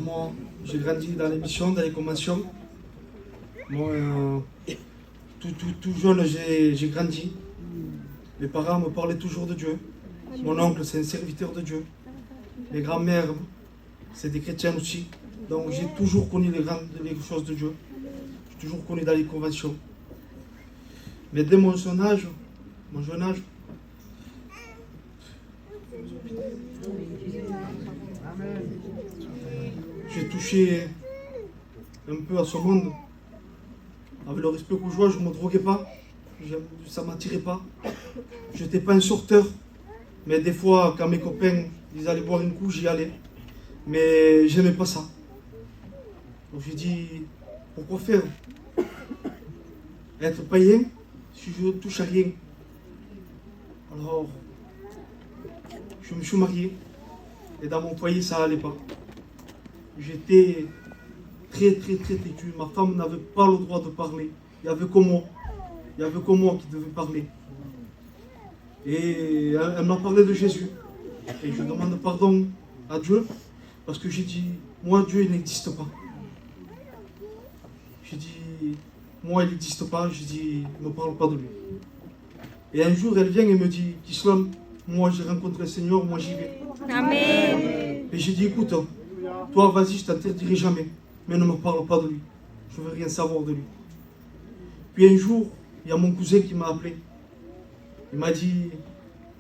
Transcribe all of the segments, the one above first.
moi, j'ai grandi dans les missions, dans les conventions. Moi, tout jeune, j'ai grandi. Mes parents me parlaient toujours de Dieu. Mon oncle, c'est un serviteur de Dieu. Mes grands-mères, c'est des chrétiens aussi. Donc j'ai toujours connu les choses de Dieu. J'ai toujours connu dans les conventions. Mais dès mon jeune âge, j'ai touché un peu à ce monde. Avec le respect que je vois, je ne me droguais pas. Ça ne m'attirait pas. Je n'étais pas un sorteur. Mais des fois, quand mes copains ils allaient boire une coup, j'y allais. Mais j'aimais pas ça. Donc j'ai dit, pourquoi faire? Être païen si je ne touche à rien. Alors, je me suis marié. Et dans mon foyer, ça n'allait pas. J'étais très têtu. Ma femme n'avait pas le droit de parler. Il n'y avait que moi. Il n'y avait que moi qui devais parler. Et elle m'a parlé de Jésus. Et je demande pardon à Dieu. Parce que j'ai dit, moi, Dieu, il n'existe pas. J'ai dit, moi, il n'existe pas. J'ai dit, ne me parle pas de lui. Et un jour, elle vient et me dit, Kislam, moi, j'ai rencontré le Seigneur, moi, j'y vais. Amen. Et j'ai dit, écoute, toi, vas-y, je t'interdirai jamais. Mais ne me parle pas de lui. Je ne veux rien savoir de lui. Puis un jour, il y a mon cousin qui m'a appelé. Il m'a dit,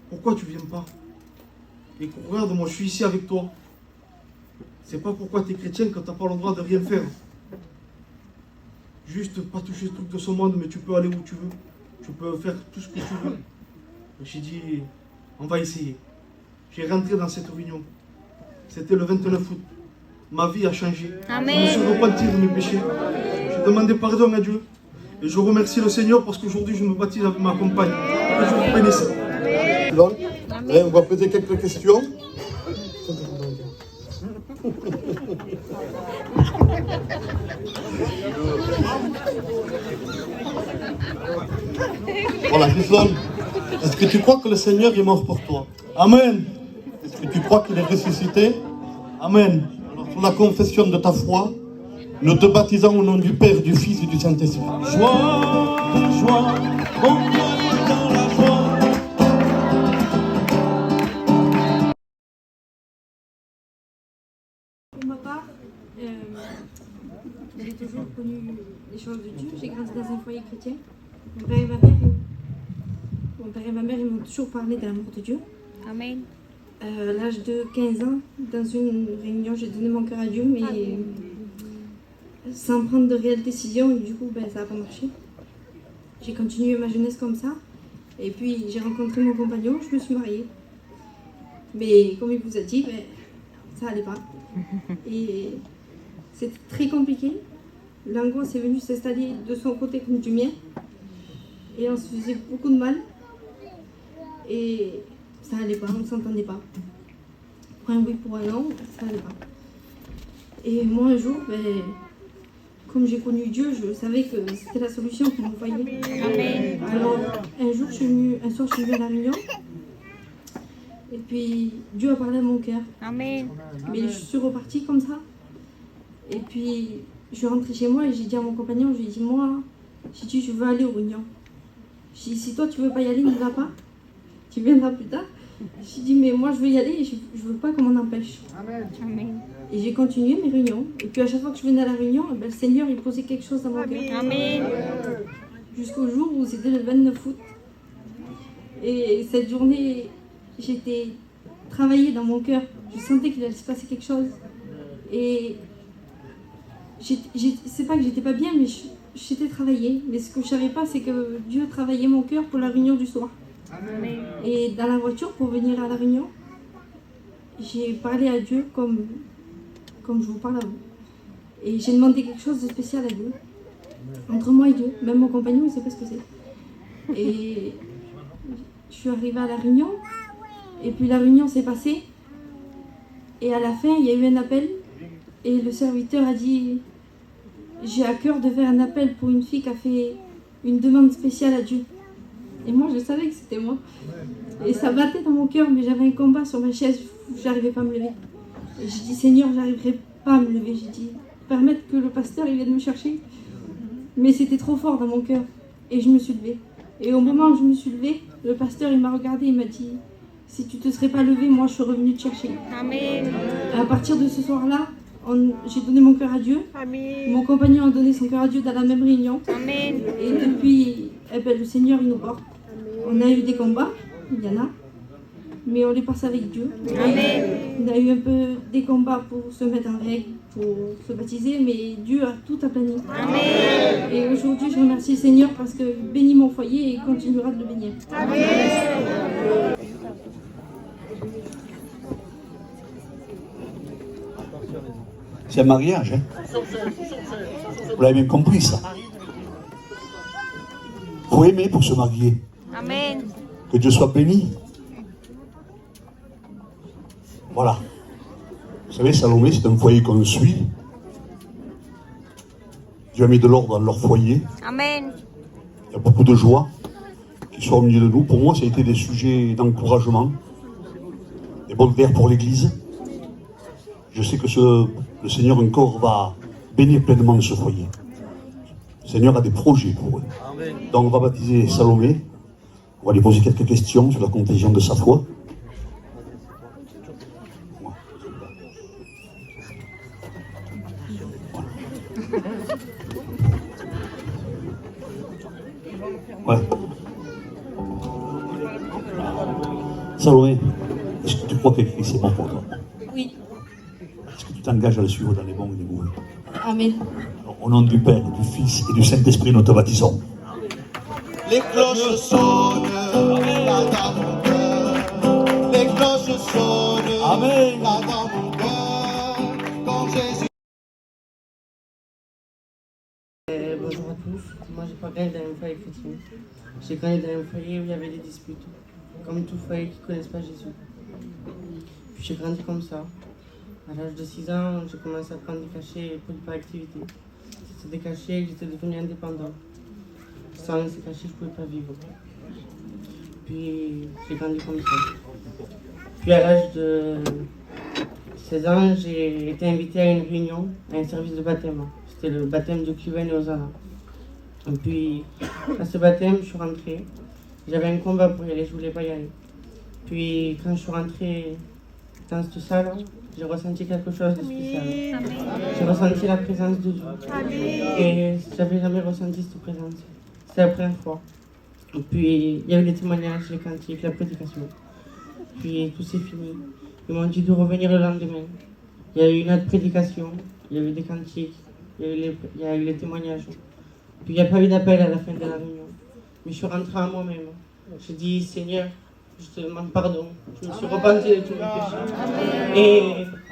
pourquoi tu ne viens pas? Et regarde, moi, je suis ici avec toi. C'est pas pourquoi tu es chrétien que tu n'as pas le droit de rien faire. Juste pas toucher le truc de ce monde, mais tu peux aller où tu veux. Tu peux faire tout ce que tu veux. J'ai dit, on va essayer. J'ai rentré dans cette réunion. C'était le 29 août. Ma vie a changé. Amen. Je me suis repenti de mes péchés. J'ai demandé pardon à Dieu. Et je remercie le Seigneur parce qu'aujourd'hui je me baptise avec ma compagne. Que je vous bénisse. Allez, on va poser quelques questions. Voilà, Gisèle, est-ce que tu crois que le Seigneur est mort pour toi? Amen. Est-ce que tu crois qu'il est ressuscité? Amen. Alors, pour la confession de ta foi, nous te baptisons au nom du Père, du Fils et du Saint-Esprit. Joie, joie, mon cœur est dans la joie. Pour ma part, j'ai toujours connu les choses de Dieu. J'ai grandi dans un foyer chrétien. Mon père et ma mère, ils m'ont toujours parlé de l'amour de Dieu. Amen. À l'âge de 15 ans, dans une réunion, j'ai donné mon cœur à Dieu, mais sans prendre de réelles décisions. Et du coup, ça n'a pas marché. J'ai continué ma jeunesse comme ça. Et puis, j'ai rencontré mon compagnon, je me suis mariée. Mais comme il vous a dit, ça n'allait pas. Et c'était très compliqué. L'angoisse est venue s'installer de son côté comme du mien. Et on se faisait beaucoup de mal. Et ça n'allait pas, on ne s'entendait pas. Pour un oui, pour un non, ça n'allait pas. Et moi, un jour, comme j'ai connu Dieu, je savais que c'était la solution qu'il me voyait. Amen. Alors, un soir, je suis venue à la réunion. Et puis, Dieu a parlé à mon cœur. Amen. Mais je suis repartie comme ça. Et puis, je suis rentrée chez moi et j'ai dit à mon compagnon, je lui ai dit, moi, je veux aller aux réunions. J'ai dit, si toi tu veux pas y aller, ne va pas. Tu viendras plus tard. J'ai dit, mais moi je veux y aller et je veux pas qu'on m'en empêche. Amen. Et j'ai continué mes réunions. Et puis à chaque fois que je venais à la réunion, le Seigneur il posait quelque chose dans mon cœur. Amen. Jusqu'au jour où c'était le 29 août. Et cette journée, j'étais travaillée dans mon cœur. Je sentais qu'il allait se passer quelque chose. Et c'est pas que j'étais pas bien, mais j'étais travaillée. Mais ce que je savais pas, c'est que Dieu travaillait mon cœur pour la réunion du soir. Amen. Et dans la voiture, pour venir à la réunion, j'ai parlé à Dieu comme je vous parle à vous. Et j'ai demandé quelque chose de spécial à Dieu. Entre moi et Dieu. Même mon compagnon, il ne sait pas ce que c'est. Et je suis arrivée à la réunion. Et puis la réunion s'est passée. Et à la fin, il y a eu un appel. Et le serviteur a dit, j'ai à cœur de faire un appel pour une fille qui a fait une demande spéciale à Dieu. Et moi, je savais que c'était moi. Et ça battait dans mon cœur, mais j'avais un combat sur ma chaise, je n'arrivais pas à me lever. Et j'ai dit, Seigneur, j'arriverai pas à me lever. J'ai dit, permettre que le pasteur il vienne me chercher. Mais c'était trop fort dans mon cœur. Et je me suis levée. Et au moment où je me suis levée, le pasteur il m'a regardé, il m'a dit, si tu te serais pas levée, moi je suis revenue te chercher. Amen. À partir de ce soir-là, j'ai donné mon cœur à Dieu. Mon compagnon a donné son cœur à Dieu dans la même réunion. Amen. Et depuis, le Seigneur il nous porte. On a eu des combats, il y en a, mais on les passe avec Dieu. Amen. On a eu un peu des combats pour se mettre en règle, pour se baptiser, mais Dieu a tout aplani. Amen. Et aujourd'hui, je remercie le Seigneur parce que bénit mon foyer et il continuera de le bénir. C'est un mariage, hein. Vous l'avez bien compris, ça. Faut aimer pour se marier. Amen. Que Dieu soit béni. Voilà. Vous savez, Salomé, c'est un foyer qu'on suit. Dieu a mis de l'ordre dans leur foyer. Amen. Il y a beaucoup de joie qui sont au milieu de nous. Pour moi, ça a été des sujets d'encouragement, des bonnes terres pour l'Église. Je sais que le Seigneur encore va bénir pleinement ce foyer. Le Seigneur a des projets pour eux. Donc on va baptiser Salomé. On va lui poser quelques questions sur la contagion de sa foi. Ouais. Salomé, est-ce que tu crois que Christ est mort pour toi? Oui. Est-ce que tu t'engages à le suivre dans les bons et les mauvais? Amen. Au nom du Père, du Fils et du Saint-Esprit, nous te baptisons. Les cloches sonnent, là dans mon cœur. Les cloches sonnent, Amen. là dans mon cœur. Quand Jésus. Bonjour à tous, moi j'ai pas grandi dans un foyer chrétien. J'ai grandi dans un foyer où il y avait des disputes, comme tout foyer qui ne connaissent pas Jésus. Puis j'ai grandi comme ça. À l'âge de 6 ans, j'ai commencé à prendre des cachets pour l'hyperactivité. C'était des cachets et j'étais devenu indépendant. Sans ces cachets, je ne pouvais pas vivre. Puis j'ai grandi comme ça. Puis à l'âge de 16 ans, j'ai été invité à une réunion, à un service de baptême. C'était le baptême de Cuven et Ozana. Et puis, à ce baptême, je suis rentrée. J'avais un combat pour y aller, je ne voulais pas y aller. Puis, quand je suis rentrée dans cette salle, j'ai ressenti quelque chose de spécial. J'ai ressenti la présence de Dieu. Et je n'avais jamais ressenti cette présence. C'était la première fois. Et puis, il y avait les témoignages, les cantiques, la prédication. Puis, tout s'est fini. Ils m'ont dit de revenir le lendemain. Il y a eu une autre prédication, il y a eu des cantiques, il y a eu les témoignages. Puis il n'y a pas eu d'appel à la fin de la réunion. Mais je suis rentrée à moi-même. J'ai dit, Seigneur, je te demande pardon. Je me suis repentie de tous mes péchés. Et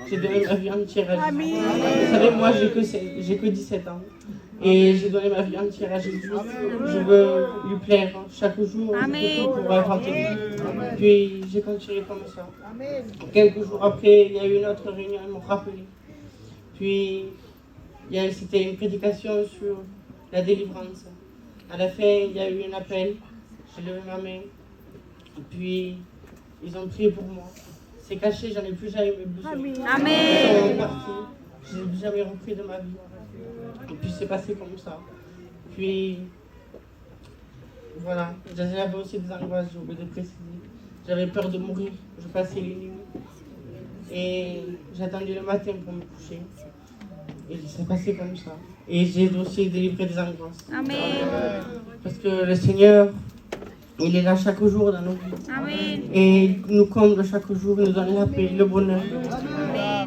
j'ai donné ma vie entière à Jésus. Vous savez, moi, j'ai que 17 ans. Et j'ai donné ma vie entière à Jésus. Je veux lui plaire chaque jour. Je fais tout pour inventer. Puis j'ai continué comme ça. Quelques jours après, il y a eu une autre réunion, ils m'ont rappelé. Puis c'était une prédication sur la délivrance. À la fin, il y a eu un appel. J'ai levé ma main. Et puis, ils ont prié pour moi. C'est caché, j'en ai plus jamais besoin. Amen. Ils sont partis. Je n'ai plus jamais repris de ma vie. Et puis, c'est passé comme ça. Puis, voilà. J'avais aussi des angoisses, j'ai oublié de préciser. J'avais peur de mourir. Je passais les nuits. Et j'attendais le matin pour me coucher. Et c'est passé comme ça. Et j'ai aussi délivré des angoisses. Amen. Parce que le Seigneur, il est là chaque jour dans nos vies. Amen. Et il nous comble chaque jour, il nous donne la paix, le bonheur.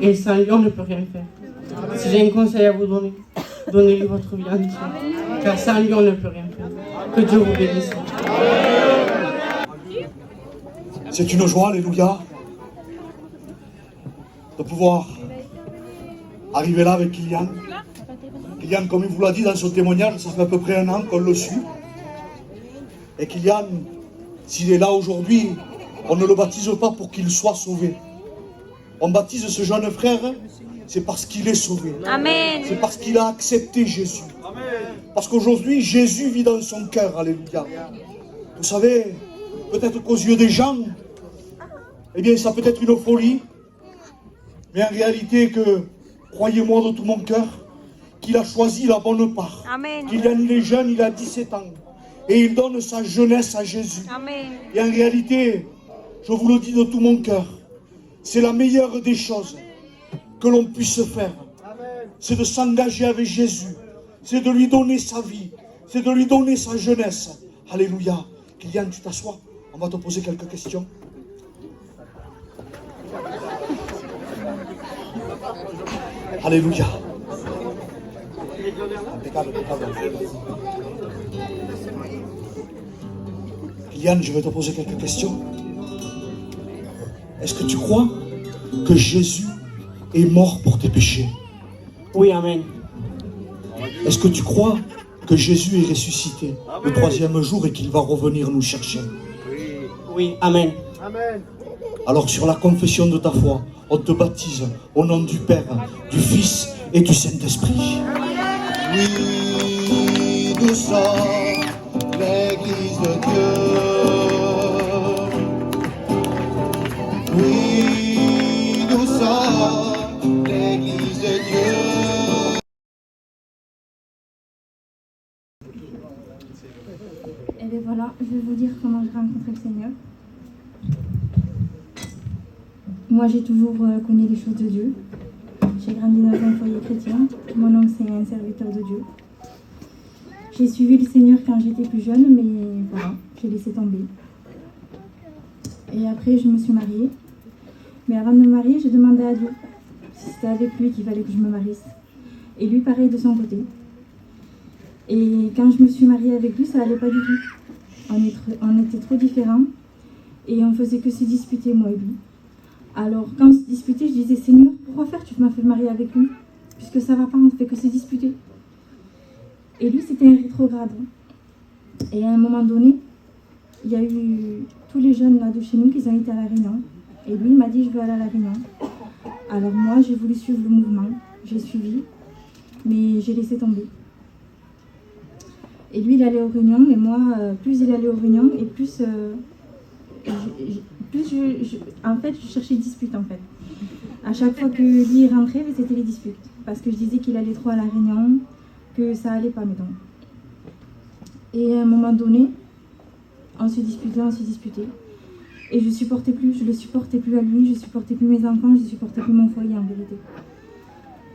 Et sans lui, on ne peut rien faire. Si j'ai un conseil à vous donner, donnez-lui votre vie entière. Car sans lui, on ne peut rien faire. Que Dieu vous bénisse. C'est une joie, alléluia, de pouvoir arriver là avec Kylian. Kylian, comme il vous l'a dit dans son témoignage, ça fait à peu près 1 an qu'on le suit. Et Kylian, s'il est là aujourd'hui, on ne le baptise pas pour qu'il soit sauvé. On baptise ce jeune frère, c'est parce qu'il est sauvé. Amen. C'est parce qu'il a accepté Jésus. Parce qu'aujourd'hui, Jésus vit dans son cœur, alléluia. Vous savez, peut-être qu'aux yeux des gens, eh bien, ça peut être une folie. Mais en réalité, que croyez-moi de tout mon cœur, qu'il a choisi la bonne part. Amen. Kylian, il est jeune, il a 17 ans. Et il donne sa jeunesse à Jésus. Amen. Et en réalité, je vous le dis de tout mon cœur, c'est la meilleure des choses que l'on puisse faire. C'est de s'engager avec Jésus. C'est de lui donner sa vie. C'est de lui donner sa jeunesse. Alléluia. Kylian, tu t'assois. On va te poser quelques questions. Alléluia. Impeccable, impeccable. Kylian, je vais te poser quelques questions. Est-ce que tu crois que Jésus est mort pour tes péchés? Oui, amen. Est-ce que tu crois que Jésus est ressuscité le 3e jour et qu'il va revenir nous chercher? Oui, amen. Alors sur la confession de ta foi, on te baptise au nom du Père, du Fils et du Saint-Esprit. Oui, nous sommes l'Église de Dieu. Oui, nous sommes l'Église de Dieu. Et bien voilà, je vais vous dire comment j'ai rencontré le Seigneur. Moi, j'ai toujours connu les choses de Dieu. J'ai grandi dans un foyer chrétien. Mon oncle, c'est un serviteur de Dieu. J'ai suivi le Seigneur quand j'étais plus jeune, mais voilà, j'ai laissé tomber. Et après, je me suis mariée. Mais avant de me marier, j'ai demandé à Dieu si c'était avec lui qu'il fallait que je me marie. Et lui, pareil de son côté. Et quand je me suis mariée avec lui, ça n'allait pas du tout. On était trop différents et on faisait que se disputer, moi et lui. Alors, quand on se disputait, je disais, Seigneur, pourquoi faire? Tu m'as fait marier avec lui, puisque ça va pas, on ne fait que se disputer. Et lui, c'était un rétrograde. Et à un moment donné, il y a eu tous les jeunes là de chez nous qui ont été à la réunion. Et lui, il m'a dit, je veux aller à la réunion. Alors moi, j'ai voulu suivre le mouvement. J'ai suivi, mais j'ai laissé tomber. Et lui, il allait aux réunions, mais moi, plus il allait aux réunions, et plus en fait, je cherchais dispute, en fait. À chaque fois que lui rentrait, c'était les disputes. Parce que je disais qu'il allait trop à la réunion, que ça allait pas, mettons. Et à un moment donné, on se disputait. Et je le supportais plus à lui, je supportais plus mes enfants, je supportais plus mon foyer, en vérité.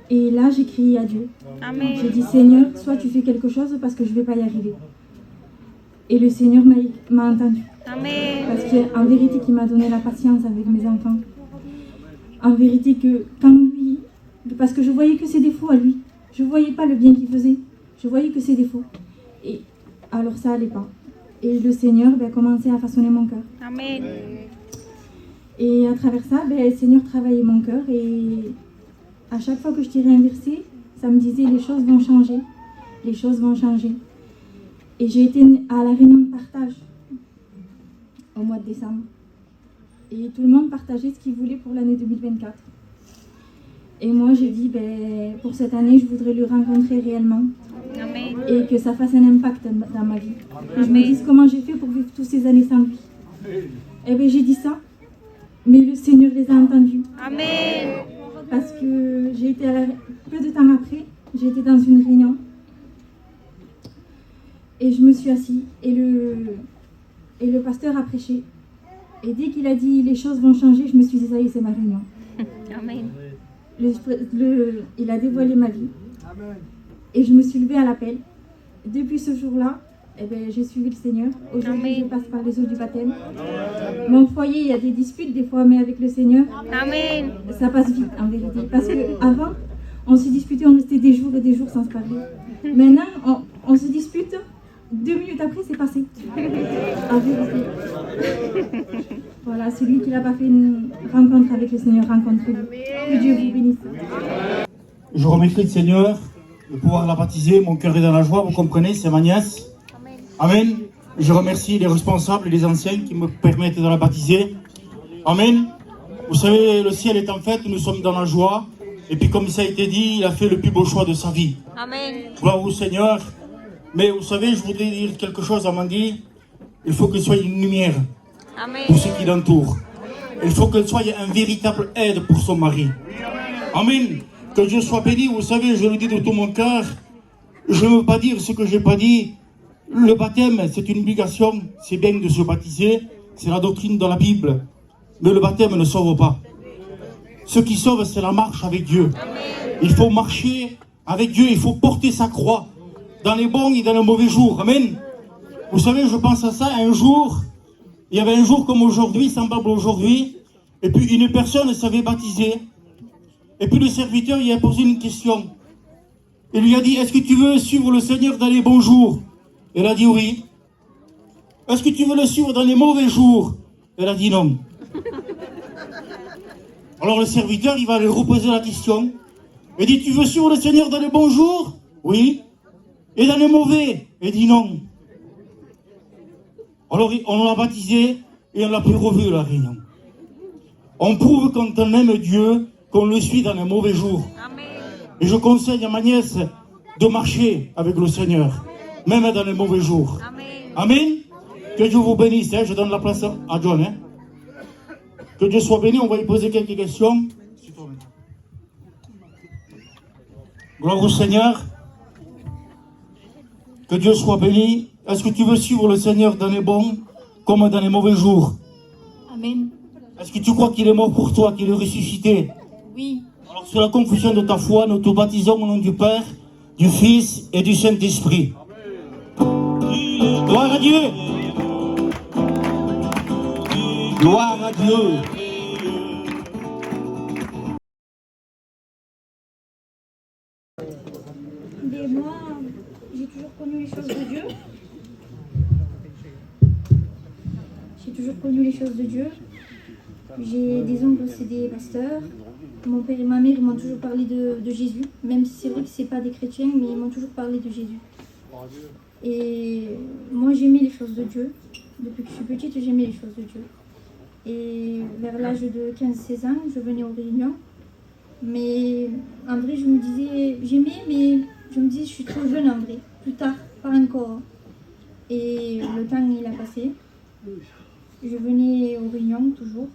Et là, j'ai crié à Dieu. Amen. J'ai dit, Seigneur, soit tu fais quelque chose parce que je ne vais pas y arriver. Et le Seigneur m'a entendu. Amen. Parce qu'en vérité, qu'il m'a donné la patience avec mes enfants. En vérité, que quand lui... Parce que je voyais que ses défauts à lui. Je ne voyais pas le bien qu'il faisait. Je voyais que ses défauts. Et alors ça n'allait pas. Et le Seigneur a commencé à façonner mon cœur. Amen. Et à travers ça, le Seigneur travaillait mon cœur. Et à chaque fois que je tirais un verset, ça me disait, les choses vont changer. Les choses vont changer. Et j'ai été à la réunion de partage au mois de décembre. Et tout le monde partageait ce qu'il voulait pour l'année 2024. Et moi, j'ai dit, pour cette année, je voudrais le rencontrer réellement. Amen. Et que ça fasse un impact dans ma vie. Que je me dise comment j'ai fait pour vivre toutes ces années sans lui. Et bien, j'ai dit ça, mais le Seigneur les a entendus. Amen. Parce que j'ai été peu de temps après, j'ai été dans une réunion. Et je me suis assise. Et le pasteur a prêché. Et dès qu'il a dit les choses vont changer, je me suis dit, ça y est, c'est ma réunion. Amen. Il a dévoilé ma vie. Et je me suis levée à l'appel. Depuis ce jour-là, j'ai suivi le Seigneur. Aujourd'hui, je passe par les eaux du baptême. Mon foyer, il y a des disputes des fois, mais avec le Seigneur, Amen. ça passe vite en vérité. Parce qu'avant, on se disputait, on restait des jours et des jours sans se parler. Maintenant, on se dispute, 2 minutes après, c'est passé. En vérité. Voilà, celui qui n'a pas fait une rencontre avec le Seigneur, rencontre-le. Que Dieu vous bénisse. Je remercie le Seigneur de pouvoir la baptiser. Mon cœur est dans la joie, vous comprenez, c'est ma nièce. Amen. Je remercie les responsables et les anciens qui me permettent de la baptiser. Amen. Vous savez, le ciel est en fête, nous sommes dans la joie. Et puis comme ça a été dit, il a fait le plus beau choix de sa vie. Amen. Gloire au Seigneur. Mais vous savez, je voudrais dire quelque chose à Mandy. Il faut qu'elle soit une lumière Amen. pour ceux qui l'entourent. Il faut qu'elle soit un véritable aide pour son mari. Amen. Que Dieu soit béni, vous savez, je le dis de tout mon cœur. Je ne veux pas dire ce que je n'ai pas dit. Le baptême, c'est une obligation. C'est bien de se baptiser. C'est la doctrine de la Bible. Mais le baptême ne sauve pas. Ce qui sauve, c'est la marche avec Dieu. Il faut marcher avec Dieu. Il faut porter sa croix dans les bons et dans les mauvais jours. Amen. Vous savez, je pense à ça. Un jour, il y avait un jour comme aujourd'hui, semblable aujourd'hui. Et puis une personne s'avait baptisée. Et puis le serviteur, il a posé une question. Il lui a dit, est-ce que tu veux suivre le Seigneur dans les bons jours? Elle a dit oui. Est-ce que tu veux le suivre dans les mauvais jours? Elle a dit non. Alors le serviteur, il va lui reposer la question. Il dit, tu veux suivre le Seigneur dans les bons jours? Oui. Et dans les mauvais? Elle dit non. Alors on l'a baptisé et on l'a plus revu la réunion. On prouve quand on aime Dieu qu'on le suit dans les mauvais jours. Amen. Et je conseille à ma nièce de marcher avec le Seigneur, même dans les mauvais jours. Amen. Amen. Que Dieu vous bénisse. Hein. Je donne la place à John. Hein. Que Dieu soit béni. On va lui poser quelques questions. Gloire au Seigneur. Que Dieu soit béni. Est-ce que tu veux suivre le Seigneur dans les bons comme dans les mauvais jours? Amen. Est-ce que tu crois qu'il est mort pour toi, qu'il est ressuscité? Oui. Alors, sur la confession de ta foi, nous te baptisons au nom du Père, du Fils et du Saint-Esprit. Gloire à Dieu. Gloire à Dieu. Mais moi, j'ai toujours connu les choses de Dieu. J'ai toujours connu les choses de Dieu. J'ai des oncles, c'est des pasteurs. Mon père et ma mère m'ont toujours parlé de Jésus, même si c'est vrai que ce n'est pas des chrétiens, mais ils m'ont toujours parlé de Jésus. Et moi, j'aimais les choses de Dieu. Depuis que je suis petite, j'aimais les choses de Dieu. Et vers l'âge de 15-16 ans, je venais aux réunions. Mais en vrai, je me disais, j'aimais, mais je me disais, je suis trop jeune en vrai. Plus tard, pas encore. Et le temps, il a passé. Je venais aux réunions toujours,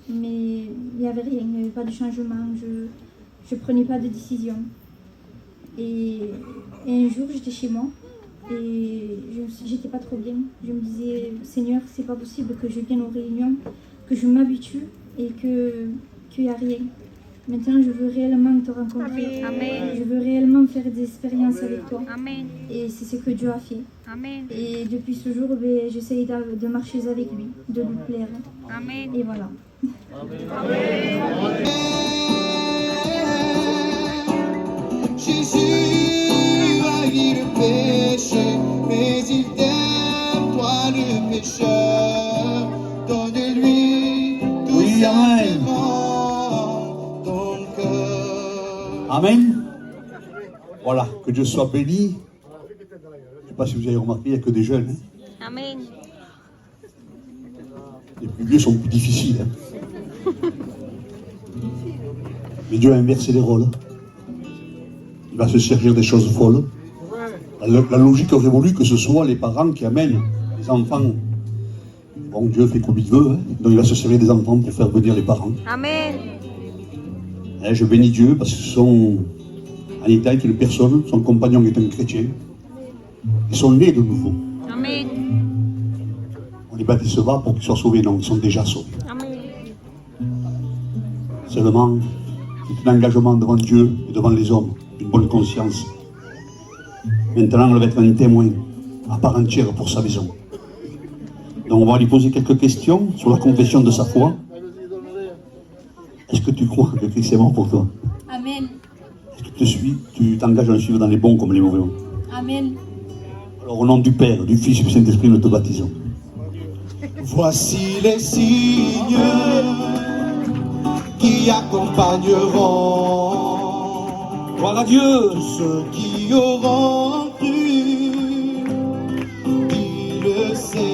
mais il n'y avait rien, il n'y avait pas de changement, je ne prenais pas de décision. Et un jour, j'étais chez moi et j'étais pas trop bien. Je me disais, Seigneur, c'est pas possible que je vienne aux réunions, que je m'habitue et qu'il n'y a rien. Maintenant, je veux réellement te rencontrer. Amen. Je veux réellement faire des expériences avec toi. Amen. Et c'est ce que Dieu a fait. Amen. Et depuis ce jour, j'essaye de marcher avec lui, de lui plaire. Amen. Et voilà. Jésus haït le péché, mais il t'aime, toi le pécheur. Donne-lui tout Oui, amen. simplement ton cœur. Amen. Voilà, que Dieu soit béni. Je ne sais pas si vous avez remarqué, il n'y a que des jeunes. Hein. Amen. Les plus vieux sont plus difficiles. Hein. Mais Dieu a inversé les rôles. Il va se servir des choses folles. La logique aurait voulu que ce soit les parents qui amènent les enfants. Bon, Dieu fait comme il veut, hein. Donc il va se servir des enfants pour faire venir les parents. Amen. Et je bénis Dieu parce que ce sont en Italie une personne, son compagnon est un chrétien. Ils sont nés de nouveau. Amen. On les baptise pas pour qu'ils soient sauvés, non, ils sont déjà sauvés. Amen. Seulement, c'est un engagement devant Dieu et devant les hommes, une bonne conscience. Maintenant, elle va être un témoin à part entière pour sa maison. Donc, on va lui poser quelques questions sur la confession de sa foi. Est-ce que tu crois que Christ est mort pour toi? Amen. Est-ce que tu t'engages à le suivre dans les bons comme les mauvais? Amen. Alors, au nom du Père, du Fils et du Saint-Esprit, nous te baptisons. Voici les signes qui accompagneront Gloire à Dieu! ceux qui auront cru, dit le Seigneur.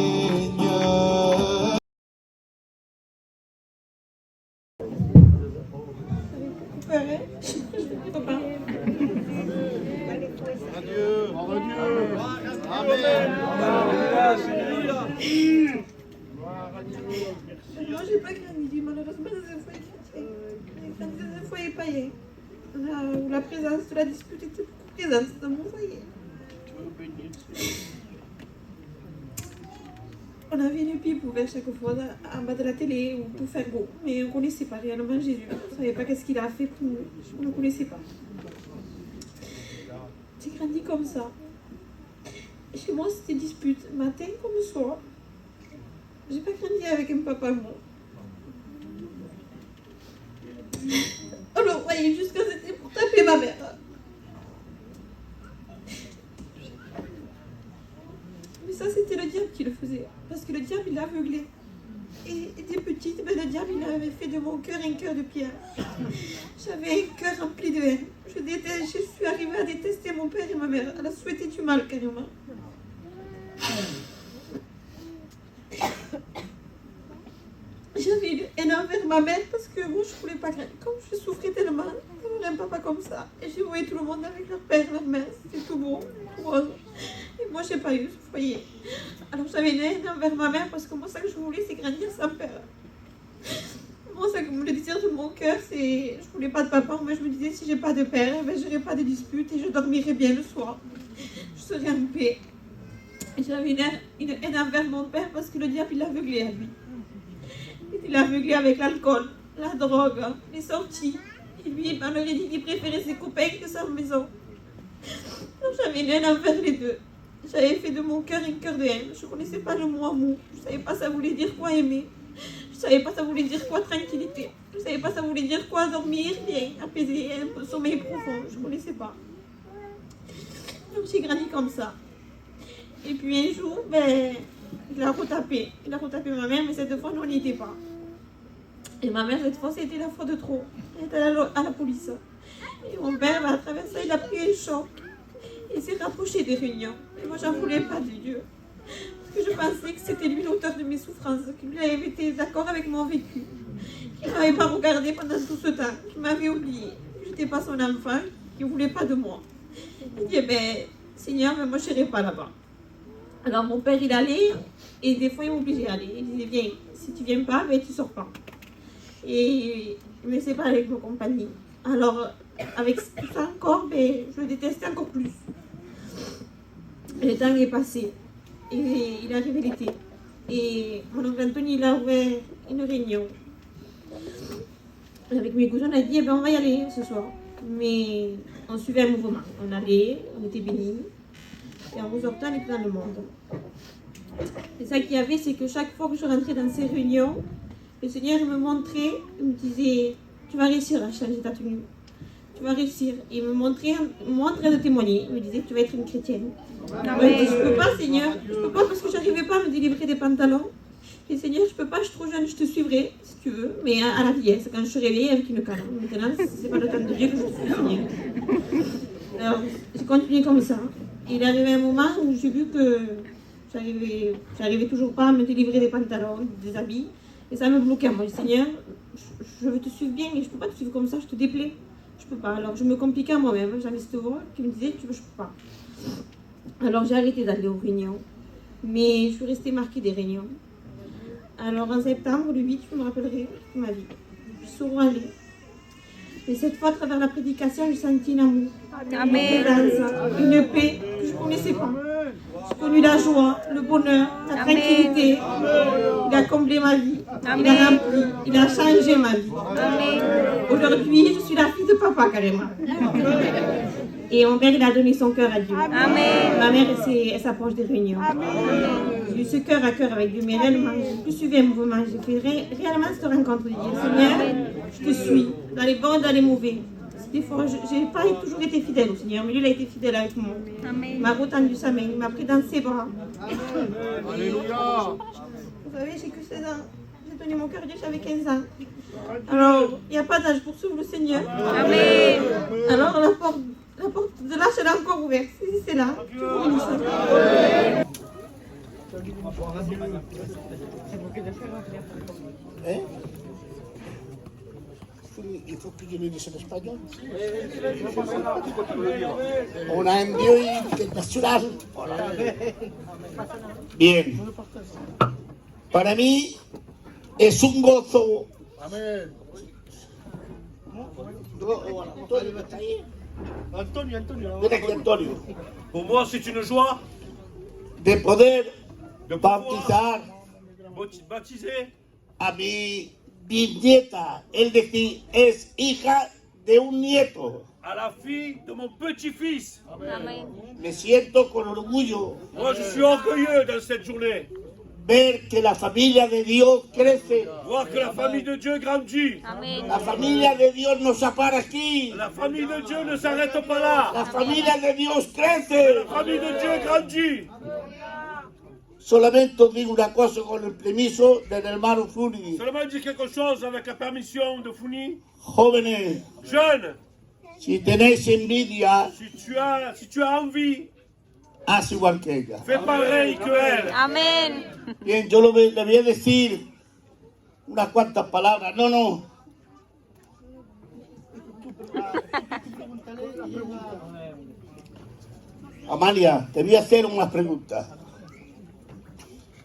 Non, j'ai pas grandi, malheureusement, dans un foyer chrétien. J'ai grandi dans un foyer païen. où la présence de la dispute était plus présente dans mon foyer. On avait une pipe ouverte chaque fois en bas de la télé ou pour faire beau, mais on ne connaissait pas réellement Jésus. On ne savait pas qu'est-ce qu'il a fait pour nous. On ne connaissait pas. J'ai grandi comme ça. Chez moi, c'était dispute, matin comme soir. J'ai pas grandi avec un papa, moi. Alors, voyez, jusqu'à c'était pour taper ma mère. Mais ça, c'était le diable qui le faisait. Parce que le diable, il l'aveuglait. Et dès petite, ben, le diable, il avait fait de mon cœur un cœur de pierre. J'avais un cœur rempli de haine. Je suis arrivée à détester mon père et ma mère, à la souhaiter du mal, carrément. J'avais une haine envers ma mère parce que moi, je ne voulais pas grandir. Comme je souffrais tellement d'avoir un papa comme ça. Et je voyais tout le monde avec leur père, leur mère. C'était tout beau, tout rose. Et moi, je n'ai pas eu ce foyer. Alors, j'avais une haine envers ma mère parce que moi, ça que je voulais, c'est grandir sans père. Moi, ça que me le désir de mon cœur, c'est... Je voulais pas de papa, mais je me disais, si j'ai pas de père, ben, je n'aurai pas de dispute et je dormirai bien le soir. Je serai en paix. Et j'avais une haine envers mon père parce que le diable, il l'aveuglait à lui. Il l'a aveuglé avec l'alcool, la drogue, les sorties. Et lui, il m'aurait dit qu'il préférait ses copains que sa maison. Donc, j'avais une haine envers les deux. J'avais fait de mon cœur un cœur de haine. Je ne connaissais pas le mot amour. Je ne savais pas ça voulait dire quoi aimer. Je ne savais pas ça voulait dire quoi tranquillité. Je ne savais pas ça voulait dire quoi dormir bien, apaiser, un sommeil profond. Je ne connaissais pas. Donc j'ai grandi comme ça. Et puis un jour, ben, il a retapé. Il a retapé ma mère, mais cette fois, on n'y était pas. Et ma mère, cette fois, c'était la fois de trop. Elle était à la police. Et mon père, ben, à travers ça, il a pris un choc. Il s'est rapproché des réunions. Et moi, j'en voulais pas de Dieu. Parce que je pensais que c'était lui l'auteur de mes souffrances, qu'il avait été d'accord avec mon vécu, qu'il ne m'avait pas regardé pendant tout ce temps, qu'il m'avait oublié, que je n'étais pas son enfant, qu'il ne voulait pas de moi. Il dit, ben, Seigneur, mais moi, je n'irai pas là-bas. Alors, mon père, il allait, et des fois, il m'obligeait d'aller. Il disait, viens, si tu ne viens pas, ben, tu ne sors pas. Et il me séparait avec ma compagnie. Alors, avec tout ça encore, ben, je le détestais encore plus. Le temps est passé. Et il est arrivé l'été. Et mon oncle Anthony, il a ouvert une réunion. Avec mes cousins, on a dit, eh ben, on va y aller ce soir. Mais on suivait un mouvement. On allait, on était bénis. Et en ressortant, on était dans le monde. Et ça qu'il y avait, c'est que chaque fois que je rentrais dans ces réunions, le Seigneur me montrait, il me disait, tu vas réussir à changer ta tenue. Tu vas réussir. Et il me montrait, moi en train de témoigner, il me disait, tu vas être une chrétienne. Je ne peux pas, Seigneur, je ne peux pas parce que je n'arrivais pas à me délivrer des pantalons. Et Seigneur, je ne peux pas, je suis trop jeune, je te suivrai, si tu veux, mais à la vieillesse, quand je suis réveillée avec une canne. Maintenant, ce n'est pas le temps de Dieu que je te suis, Seigneur. Alors, j'ai continué comme ça. Et il est arrivé un moment où j'ai vu que j'arrivais toujours pas à me délivrer des pantalons, des habits. Et ça me bloquait. Moi, Seigneur, je veux te suivre bien, mais je ne peux pas te suivre comme ça, je te déplais. Je ne peux pas. Alors, je me compliquais à moi-même. J'avais cette voix qui me disait, je ne peux pas. Alors j'ai arrêté d'aller aux réunions, mais je suis restée marquée des réunions. Alors en septembre, le 8, je me rappellerai toute ma vie. Je suis souvent allée. Et cette fois, à travers la prédication, j'ai senti un amour, Amen. une paix que je ne connaissais pas. J'ai connu la joie, le bonheur, la tranquillité. Il a comblé ma vie, il a rempli, il a changé ma vie. Aujourd'hui, je suis la fille de papa carrément. Et mon père, il a donné son cœur à Dieu. Amen. Ma mère, elle s'approche des réunions. J'ai eu ce cœur à cœur avec Dieu, mais réellement, j'ai plus suivi un mouvement. J'ai fait réellement cette rencontre de Dieu. Seigneur, je te suis, dans les bons et dans les mauvais. Des fois, je n'ai pas toujours été fidèle au Seigneur, mais lui, il a été fidèle avec moi. Il m'a retendu sa main, il m'a pris dans ses bras. Alléluia. Vous savez, j'ai que 16 ans. J'ai donné mon cœur à Dieu, j'avais 15 ans. Alors, il n'y a pas d'âge pour suivre le Seigneur. Amen. Alors, la porte de l'âge, elle est encore ouverte. Si c'est là, je vous remercie. Hein? Il faut que je le dise en espagnol. On a un Dios internacional. Bien. Para mí es un gozo Antonio no está ahí. Antonio. Ven aquí, Antonio. Pour moi, c'est une joie De poder de pouvoir bautizar baptiser a mi bisnieta. Es decir, es hija de un nieto. à la fille de mon petit-fils. Amen. Me siento con orgullo Moi, je suis orgueilleux dans cette journée. ver que la familia de Dios crece. Voir que la famille de Dieu grandit. Amen. La familia de Dios no se para aquí. La famille de Dieu ne s'arrête pas là. La familia de Dios La crece. famille de Dieu grandit. Solamente os digo una cosa con el permiso del hermano Funi. Seulement dire quelque chose avec la permission de Founi. Jóvenes, Jeune, si tenéis envidia, si tu as envie, haz igual que ella. fais pareil que elle. Amen. Bien, yo le voy a decir unas cuantas palabras. No. Amalia, te voy a hacer unas preguntas,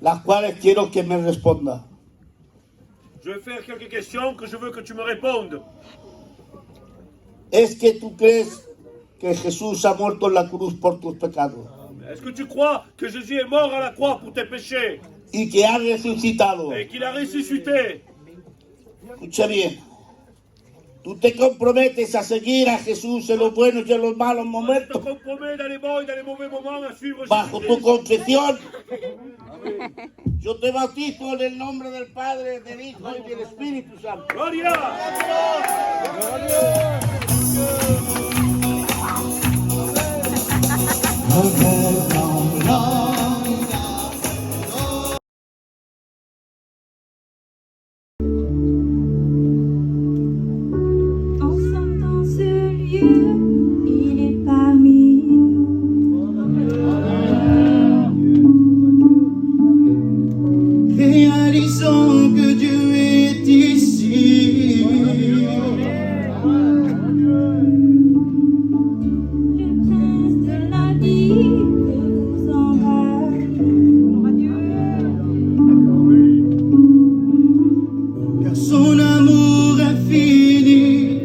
las cuales quiero que me responda. Je vais faire quelques questions que je veux que tu me répondes. ¿Es que tú crees que Jesús ha muerto en la cruz por tus pecados Est-ce que tu crois que Jésus est mort à la croix pour tes péchés y que ha resucitado? et qu'il a ressuscité? Escucha bien. Tú te comprometes a seguir a Jesús en los buenos y en los malos Tu te momentos compromets dans les bons et dans les mauvais moments à suivre bajo tu Jésus. confesión. Yo te bautizo en el nombre del Padre, del Hijo y del Espíritu Santo. Gloria! Ensemble dans ce lieu, il est parmi nous. Réalisons que Dieu est ici. Le prince de la vie veut vous envahir. Car son amour infini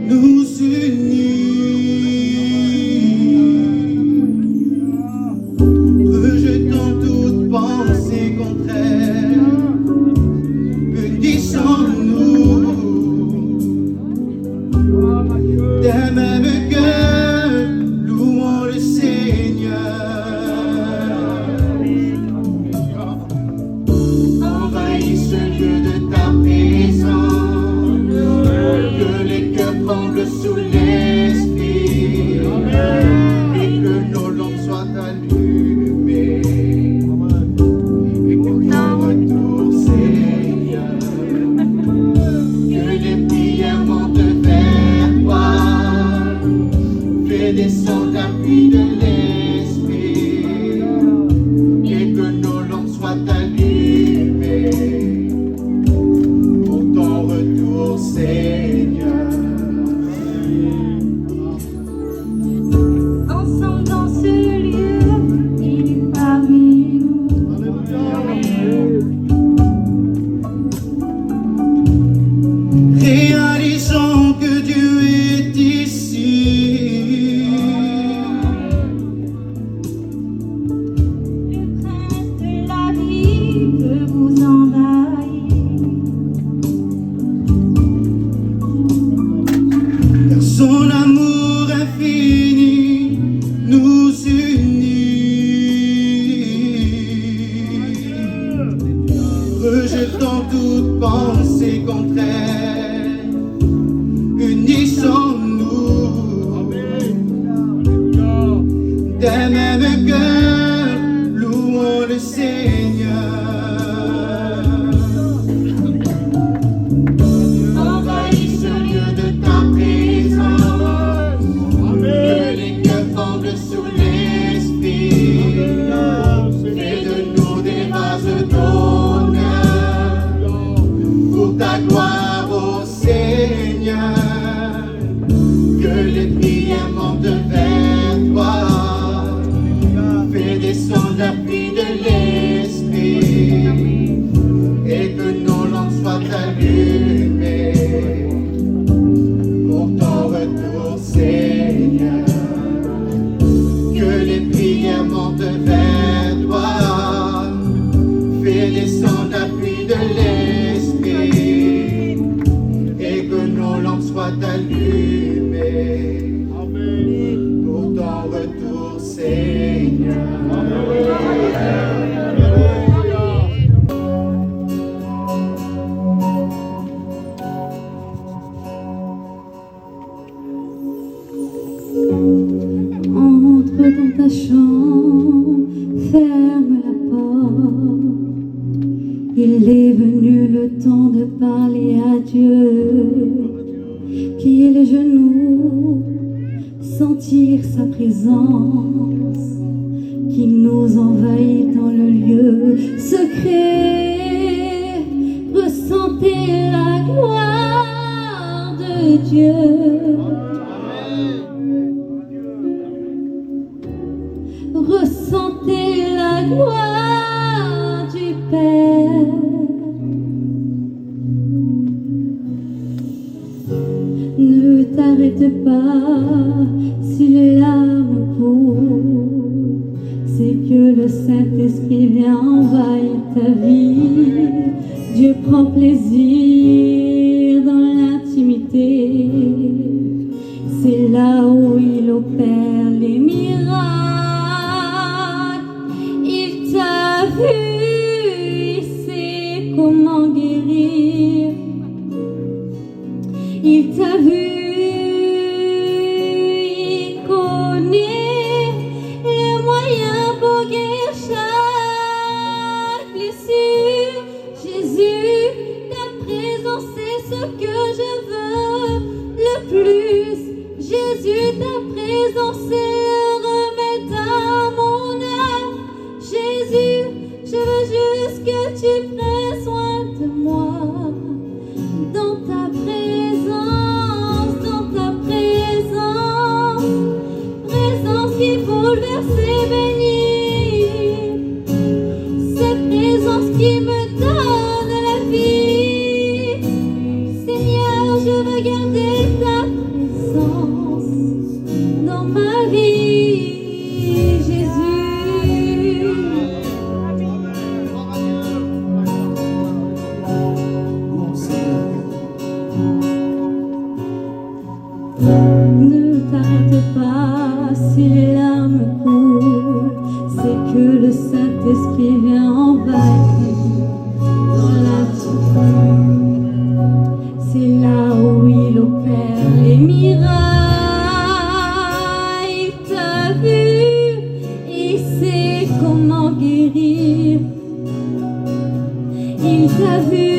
nous unit. Rejetant toute pensée contraire, unissons-nous d'un même cœur, louons le Seigneur. Envahis ce lieu de ta présence, que les cœurs tremblent sous l'esprit, et que nos lampes soient allumées, et pour ton retour, Seigneur, que les prières montent vers toi, fais descendre la pluie de l'esprit, et que nos lampes soient allumées pour ton retour, Seigneur. Ensemble dans ce lieu, il est parmi nous. Réalisons que Dieu est ici. Le prince de la vie veut vous envahir. Car son amour infini nous unit. Rejetant toute pensée contraire, unissons-nous d'un même cœur, louons le Seigneur. Envahis ce lieu de ta présence, que les cœurs tremblent sous l'esprit, fais de nous des vases d'honneur pour ta gloire, ô Seigneur, que les prières montent vers toi, fais descendre la pluie de l'esprit, et que nos lampes soient allumées chambre, ferme la porte. Il est venu le temps de parler à Dieu. Plier les genoux, sentir sa présence qui nous envahit dans le lieu secret. Ressentez la gloire de Dieu. Ressentez la gloire du Père. Ne t'arrête pas si les larmes coulent, c'est que le Saint-Esprit vient envahir ta vie. Dieu prend plaisir dans l'intimité, c'est là où il opère les miracles. Il t'a vu, il sait comment guérir. Il t'a vu, il connaît les moyens pour guérir chaque blessure. Jésus, ta présence c'est ce que je veux le plus. Jésus, ta présence c'est le remède à mon âme. Jésus, je veux juste que tu prennes soin de moi. Dans ta présence, présence qui bouleverse et bénit, cette présence qui me donne la vie. Seigneur, je veux garder ta présence dans ma vie, Jésus. Ne t'arrête pas si les larmes coulent, c'est que le Saint-Esprit vient envahir dans l'intimité. C'est là où il opère les miracles. Il t'a vu, il sait comment guérir. Il t'a vu.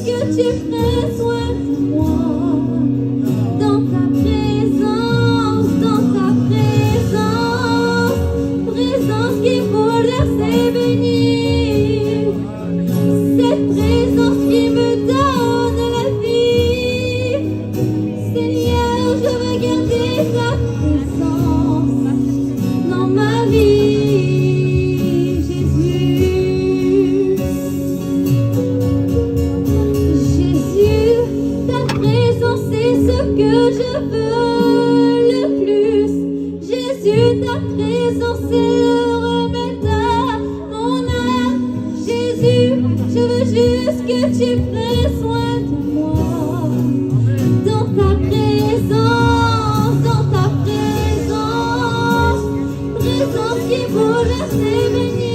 Que tu prennes soin de moi dans ta présence, présence qui bouleverse et bénit, cette présence qui me donne la vie. Seigneur, je veux garder ta présence dans ma vie, Jésus. Que je veux le plus, Jésus, ta présence c'est le remède à mon âme. Jésus, je veux juste que tu prennes soin de moi. Dans ta présence, présence qui bouleverse et bénit.